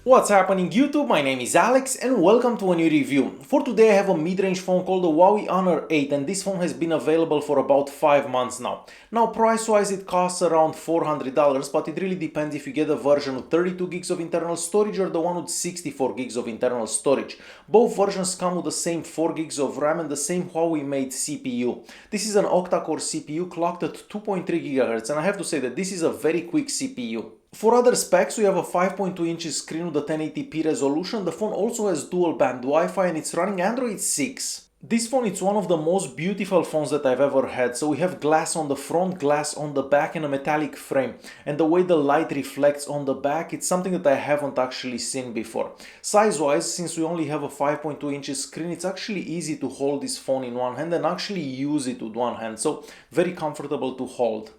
What's happening YouTube? My name is Alex and welcome to a new review. For today I have a mid-range phone called the Huawei Honor 8 and this phone has been available for about 5 months now. Now price-wise it costs around $400, but it really depends if you get the version with 32 gigs of internal storage or the one with 64 gigs of internal storage. Both versions come with the same 4 gigs of RAM and the same Huawei made CPU. This is an octa-core CPU clocked at 2.3 GHz and I have to say that this is a very quick CPU. For other specs, we have a 5.2 inches screen with a 1080p resolution. The phone also has dual band Wi-Fi and it's running Android 6. This phone is one of the most beautiful phones that I've ever had. So we have glass on the front, glass on the back and a metallic frame. And the way the light reflects on the back, it's something that I haven't actually seen before. Size-wise, since we only have a 5.2 inches screen, it's actually easy to hold this phone in one hand and actually use it with one hand. So very comfortable to hold.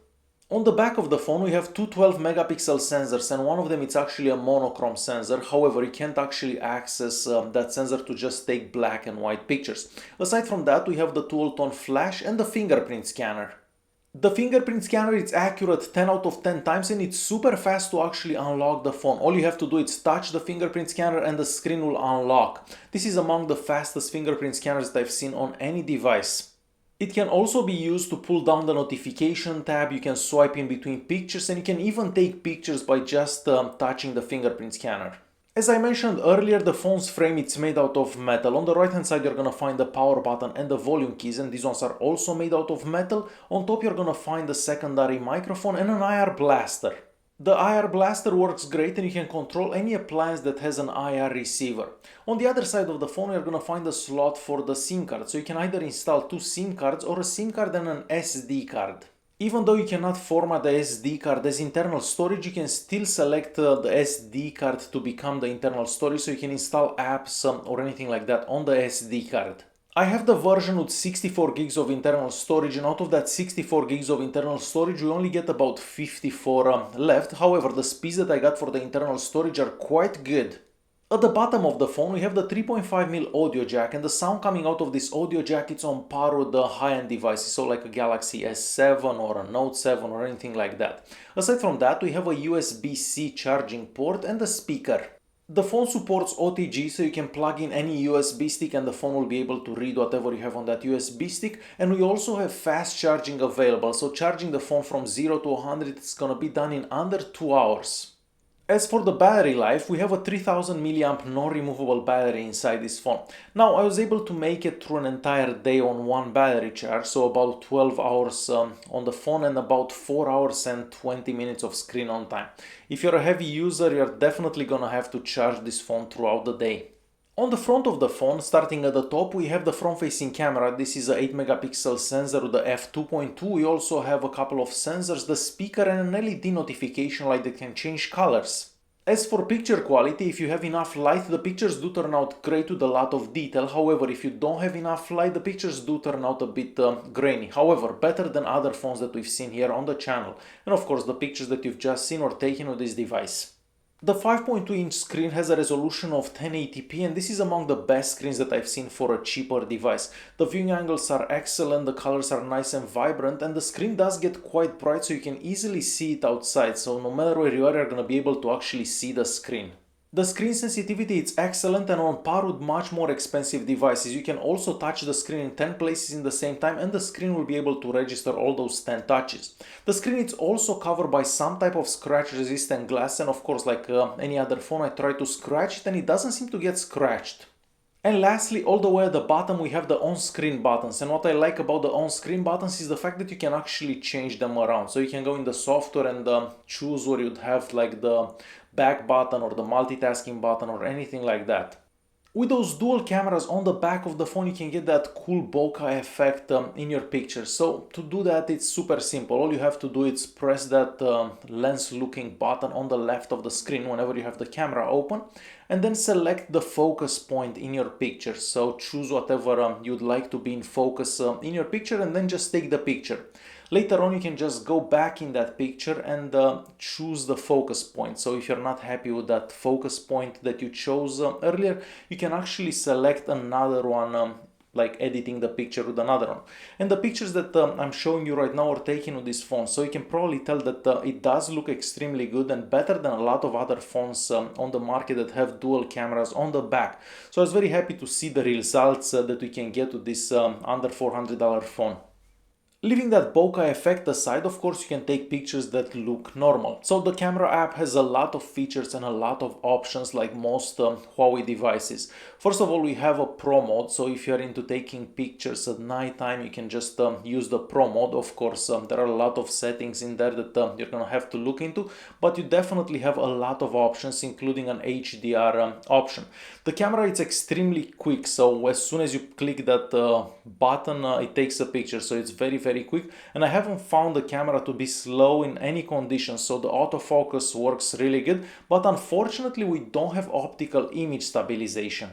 On the back of the phone we have two 12 megapixel sensors and one of them is actually a monochrome sensor. However, you can't actually access that sensor to just take black and white pictures. Aside from that, we have the dual tone flash and the fingerprint scanner. The fingerprint scanner is accurate 10 out of 10 times and it's super fast to actually unlock the phone. All you have to do is touch the fingerprint scanner and the screen will unlock. This is among the fastest fingerprint scanners that I've seen on any device. It can also be used to pull down the notification tab, you can swipe in between pictures and you can even take pictures by just touching the fingerprint scanner. As I mentioned earlier, the phone's frame is made out of metal. On the right hand side you're gonna find the power button and the volume keys and these ones are also made out of metal. On top you're gonna find the secondary microphone and an IR blaster. The IR blaster works great and you can control any appliance that has an IR receiver. On the other side of the phone you're gonna find a slot for the SIM card, so you can either install two SIM cards or a SIM card and an SD card. Even though you cannot format the SD card as internal storage, you can still select the SD card to become the internal storage, so you can install apps or anything like that on the SD card. I have the version with 64 gigs of internal storage and out of that 64 gigs of internal storage we only get about 54 left. However, the speeds that I got for the internal storage are quite good. At the bottom of the phone we have the 3.5mm audio jack and the sound coming out of this audio jack is on par with the high-end devices, so like a Galaxy S7 or a Note 7 or anything like that. Aside from that we have a USB-C charging port and a speaker. The phone supports OTG, so you can plug in any USB stick and the phone will be able to read whatever you have on that USB stick. And we also have fast charging available, so charging the phone from 0 to 100 is gonna be done in under 2 hours. As for the battery life, we have a 3000 mAh non-removable battery inside this phone. Now I was able to make it through an entire day on one battery charge, so about 12 hours on the phone and about 4 hours and 20 minutes of screen on time. If you're a heavy user, you're definitely gonna have to charge this phone throughout the day. On the front of the phone, starting at the top, we have the front-facing camera. This is a 8 megapixel sensor with the f2.2. We also have a couple of sensors, the speaker and an LED notification light that can change colors. As for picture quality, if you have enough light, the pictures do turn out great with a lot of detail. However, if you don't have enough light, the pictures do turn out a bit grainy. However, better than other phones that we've seen here on the channel. And of course, the pictures that you've just seen were taken with this device. The 5.2-inch screen has a resolution of 1080p and this is among the best screens that I've seen for a cheaper device. The viewing angles are excellent, the colors are nice and vibrant and the screen does get quite bright so you can easily see it outside, so no matter where you are, you're going to be able to actually see the screen. The screen sensitivity is excellent and on par with much more expensive devices. You can also touch the screen in 10 places in the same time and the screen will be able to register all those 10 touches. The screen is also covered by some type of scratch resistant glass and of course like any other phone I try to scratch it and it doesn't seem to get scratched. And lastly, all the way at the bottom we have the on-screen buttons, and what I like about the on-screen buttons is the fact that you can actually change them around. So you can go in the software and choose where you'd have like the back button or the multitasking button or anything like that. With those dual cameras on the back of the phone you can get that cool bokeh effect in your pictures. So to do that it's super simple. All you have to do is press that lens looking button on the left of the screen whenever you have the camera open and then select the focus point in your picture. So choose whatever you'd like to be in focus in your picture and then just take the picture. Later on you can just go back in that picture and choose the focus point. So if you're not happy with that focus point that you chose earlier, you can actually select another one like editing the picture with another one. And the pictures that I'm showing you right now are taken with this phone, so you can probably tell that it does look extremely good and better than a lot of other phones on the market that have dual cameras on the back. So I was very happy to see the results that we can get with this under $400 phone. Leaving that bokeh effect aside, of course, you can take pictures that look normal. So the camera app has a lot of features and a lot of options like most Huawei devices. First of all, we have a Pro mode, so if you're into taking pictures at night time, you can just use the Pro mode. Of course, there are a lot of settings in there that you're gonna have to look into, but you definitely have a lot of options, including an HDR option. The camera is extremely quick, so as soon as you click that button, it takes a picture, so it's very quick, and I haven't found the camera to be slow in any conditions, so the autofocus works really good, but unfortunately we don't have optical image stabilization.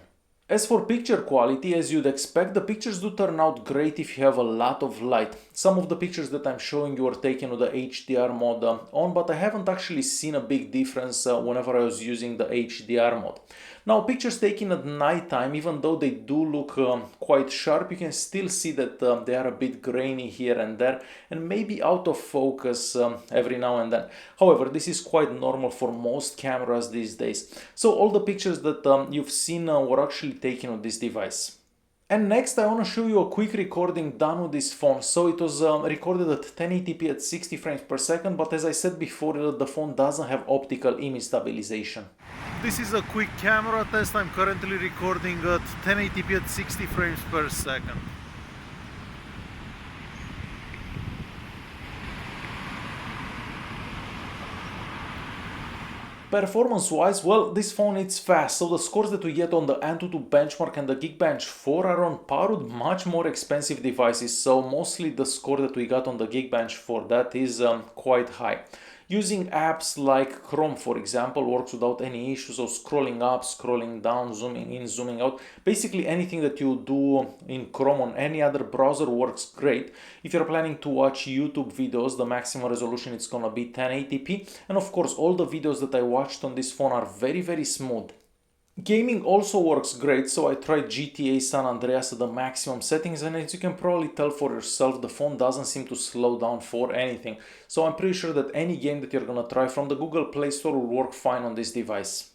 As for picture quality, as you'd expect, the pictures do turn out great if you have a lot of light. Some of the pictures that I'm showing you are taken with the HDR mode on, but I haven't actually seen a big difference whenever I was using the HDR mode. Now, pictures taken at night time, even though they do look quite sharp, you can still see that they are a bit grainy here and there, and maybe out of focus every now and then. However, this is quite normal for most cameras these days. So all the pictures that you've seen were actually taken with this device. And next I want to show you a quick recording done with this phone. So it was recorded at 1080p at 60 frames per second, but as I said before, the phone doesn't have optical image stabilization. This is a quick camera test. I'm currently recording at 1080p at 60 frames per second. Performance-wise, well, this phone is fast, so the scores that we get on the Antutu benchmark and the Geekbench 4 are on par with much more expensive devices, so mostly the score that we got on the Geekbench 4, that is quite high. Using apps like Chrome, for example, works without any issues of scrolling up, scrolling down, zooming in, zooming out. Basically anything that you do in Chrome on any other browser works great. If you're planning to watch YouTube videos, the maximum resolution is gonna be 1080p. And of course, all the videos that I watched on this phone are very smooth. Gaming also works great, so I tried GTA San Andreas at the maximum settings, and as you can probably tell for yourself, the phone doesn't seem to slow down for anything. So I'm pretty sure that any game that you're gonna try from the Google Play Store will work fine on this device.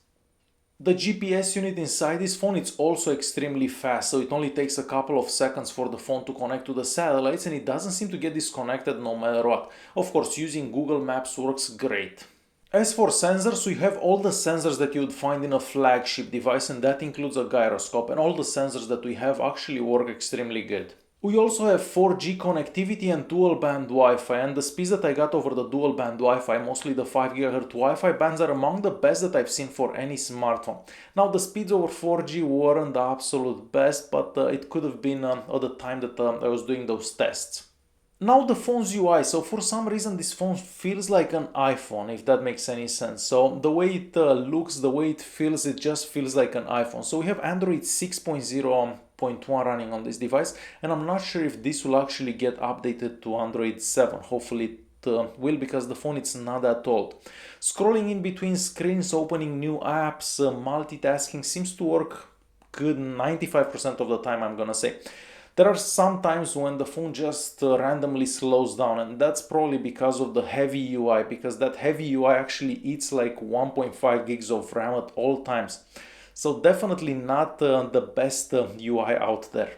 The GPS unit inside this phone is also extremely fast, so it only takes a couple of seconds for the phone to connect to the satellites, and it doesn't seem to get disconnected no matter what. Of course, using Google Maps works great. As for sensors, we have all the sensors that you would find in a flagship device, and that includes a gyroscope, and all the sensors that we have actually work extremely good. We also have 4G connectivity and dual band Wi-Fi, and the speeds that I got over the dual band Wi-Fi, mostly the 5 GHz Wi-Fi bands, are among the best that I've seen for any smartphone. Now the speeds over 4G weren't the absolute best, but it could have been at the time that I was doing those tests. Now the phone's UI, so for some reason this phone feels like an iPhone, if that makes any sense. So the way it looks, the way it feels, it just feels like an iPhone. So we have Android 6.0.1 running on this device, and I'm not sure if this will actually get updated to Android 7. Hopefully it will, because the phone is not that old. Scrolling in between screens, opening new apps, multitasking seems to work good 95% of the time, I'm gonna say. There are some times when the phone just randomly slows down, and that's probably because of the heavy UI, because that heavy UI actually eats like 1.5 gigs of RAM at all times. So definitely not the best UI out there.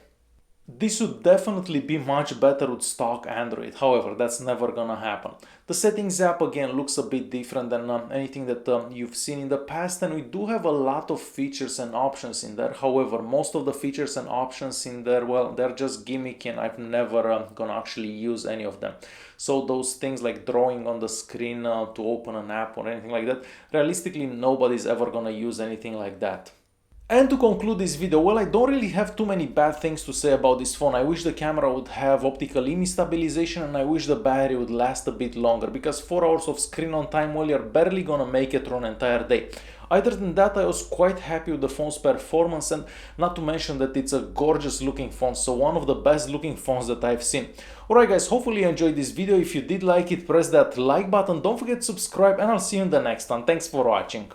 This would definitely be much better with stock Android, however, that's never gonna happen. The settings app again looks a bit different than anything that you've seen in the past, and we do have a lot of features and options in there. However, most of the features and options in there, well, they're just gimmicky, and I've never gonna actually use any of them. So those things like drawing on the screen to open an app or anything like that, realistically nobody's ever gonna use anything like that. And to conclude this video, well, I don't really have too many bad things to say about this phone. I wish the camera would have optical image stabilization, and I wish the battery would last a bit longer, because 4 hours of screen on time, well, you're barely gonna make it through an entire day. Other than that, I was quite happy with the phone's performance, and not to mention that it's a gorgeous looking phone, so one of the best looking phones that I've seen. Alright guys, hopefully you enjoyed this video. If you did like it, press that like button, don't forget to subscribe, and I'll see you in the next one. Thanks for watching.